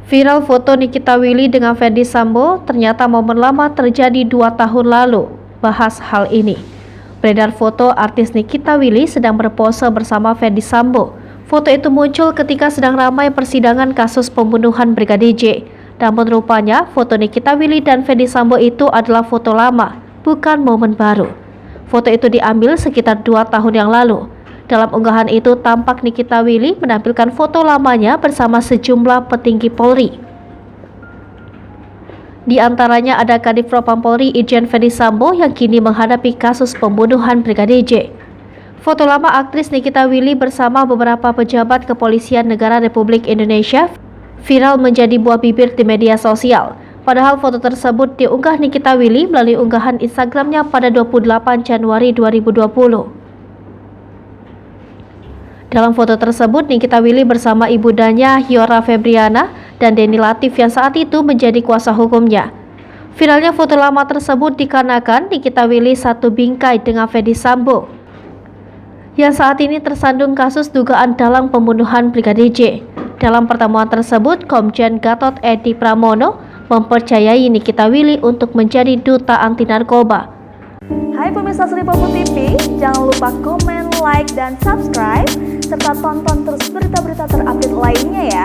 Viral foto Nikita Willy dengan Ferdy Sambo, ternyata momen lama terjadi 2 tahun lalu. Bahas hal ini. Beredar foto artis Nikita Willy sedang berpose bersama Ferdy Sambo. Foto itu muncul ketika sedang ramai persidangan kasus pembunuhan Brigadir J. Namun rupanya foto Nikita Willy dan Ferdy Sambo itu adalah foto lama, bukan momen baru. Foto itu diambil sekitar 2 tahun yang lalu. Dalam unggahan itu tampak Nikita Willy menampilkan foto lamanya bersama sejumlah petinggi Polri. Di antaranya ada Kadif Propam Polri Irjen Ferdy Sambo yang kini menghadapi kasus pembunuhan Brigadir J. Foto lama aktris Nikita Willy bersama beberapa pejabat Kepolisian Negara Republik Indonesia viral menjadi buah bibir di media sosial. Padahal foto tersebut diunggah Nikita Willy melalui unggahan Instagramnya pada 28 Januari 2020. Dalam foto tersebut, Nikita Willy bersama ibundanya Hyora Febriana dan Denny Latif yang saat itu menjadi kuasa hukumnya. Viralnya foto lama tersebut dikarenakan Nikita Willy satu bingkai dengan Ferdy Sambo yang saat ini tersandung kasus dugaan dalang pembunuhan Brigadir J. Dalam pertemuan tersebut, Komjen Gatot Edi Pramono mempercayai Nikita Willy untuk menjadi duta anti narkoba. Hai pemirsa Sri Popo TV, jangan lupa komen, like, dan subscribe, serta tonton terus berita-berita terupdate lainnya ya.